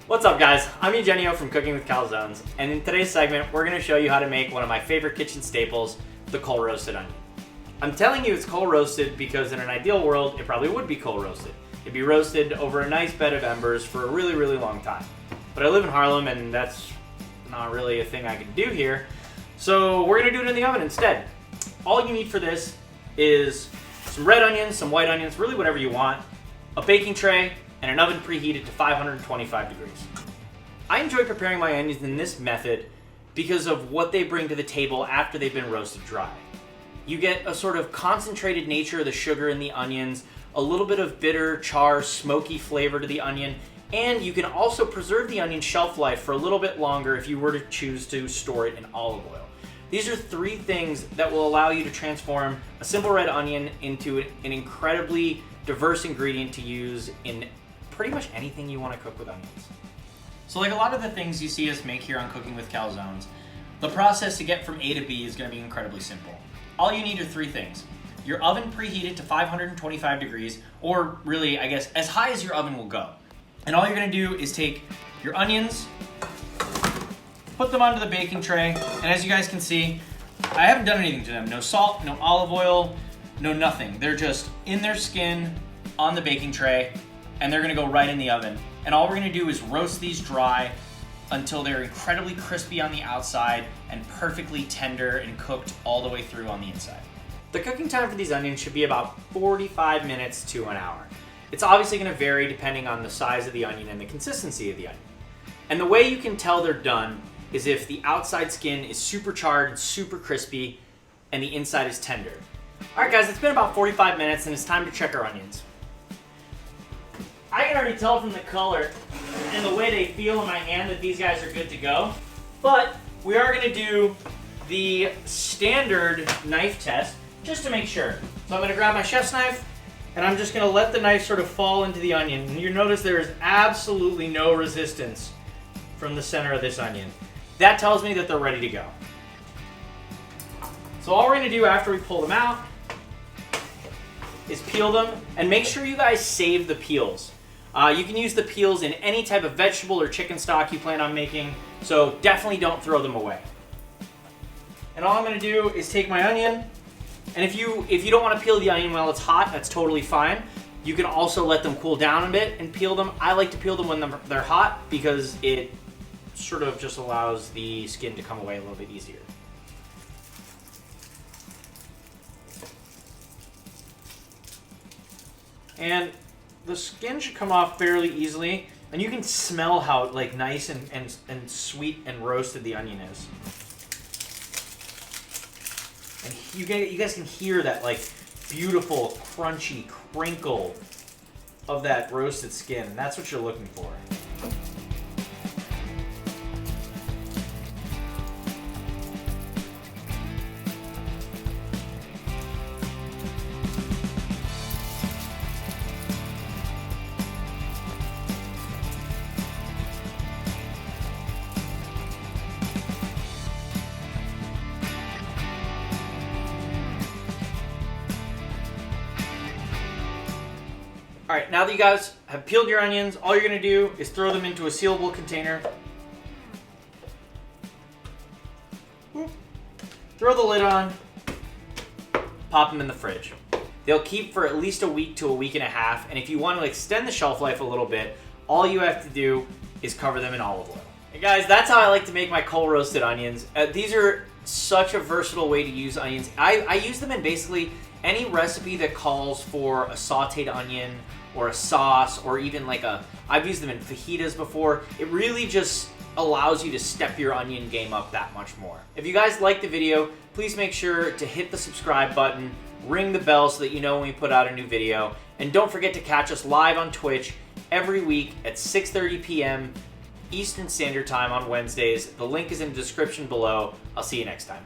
What's up guys, I'm Eugenio from Cooking with Calzones, and in today's segment we're going to show you how to make one of my favorite kitchen staples, the coal roasted onion. I'm telling you it's coal roasted because in an ideal world it probably would be coal roasted. It'd be roasted over a nice bed of embers for a really, really long time. But I live in Harlem and that's not really a thing I can do here, so we're going to do it in the oven instead. All you need for this is some red onions, some white onions, really whatever you want, a baking tray, and an oven preheated to 525 degrees. I enjoy preparing my onions in this method because of what they bring to the table after they've been roasted dry. You get a sort of concentrated nature of the sugar in the onions, a little bit of bitter, char, smoky flavor to the onion, and you can also preserve the onion shelf life for a little bit longer if you were to choose to store it in olive oil. These are three things that will allow you to transform a simple red onion into an incredibly diverse ingredient to use in pretty much anything you want to cook with onions. So like a lot of the things you see us make here on Cooking with Calzones, the process to get from A to B is going to be incredibly simple. All you need are three things. Your oven preheated to 525 degrees, or really, I guess, as high as your oven will go. And all you're going to do is take your onions, put them onto the baking tray, and as you guys can see, I haven't done anything to them. No salt, no olive oil, no nothing. They're just in their skin on the baking tray, and they're gonna go right in the oven. And all we're gonna do is roast these dry until they're incredibly crispy on the outside and perfectly tender and cooked all the way through on the inside. The cooking time for these onions should be about 45 minutes to an hour. It's obviously gonna vary depending on the size of the onion and the consistency of the onion. And the way you can tell they're done is if the outside skin is super charred and super crispy and the inside is tender. All right guys, it's been about 45 minutes and it's time to check our onions. I can already tell from the color and the way they feel in my hand that these guys are good to go. But we are going to do the standard knife test just to make sure. So I'm going to grab my chef's knife and I'm just going to let the knife sort of fall into the onion. And you notice there is absolutely no resistance from the center of this onion. That tells me that they're ready to go. So all we're going to do after we pull them out is peel them, and make sure you guys save the peels. You can use the peels in any type of vegetable or chicken stock you plan on making, so definitely don't throw them away. And all I'm going to do is take my onion, and if you don't want to peel the onion while it's hot, that's totally fine. You can also let them cool down a bit and peel them. I like to peel them when they're hot because it sort of just allows the skin to come away a little bit easier. And the skin should come off fairly easily, and you can smell how like nice and sweet and roasted the onion is. And you guys can hear that like beautiful, crunchy crinkle of that roasted skin, and that's what you're looking for. All right, now that you guys have peeled your onions, all you're gonna do is throw them into a sealable container. Throw the lid on, pop them in the fridge. They'll keep for at least a week to a week and a half, and if you want to extend the shelf life a little bit, all you have to do is cover them in olive oil. Hey guys, that's how I like to make my coal roasted onions. These are such a versatile way to use onions. I use them in basically any recipe that calls for a sauteed onion or a sauce, or even like I've used them in fajitas before. It really just allows you to step your onion game up that much more. If you guys like the video, please make sure to hit the subscribe button, ring the bell so that you know when we put out a new video, and don't forget to catch us live on Twitch every week at 6:30 p.m. Eastern Standard Time on Wednesdays. The link is in the description below. I'll see you next time.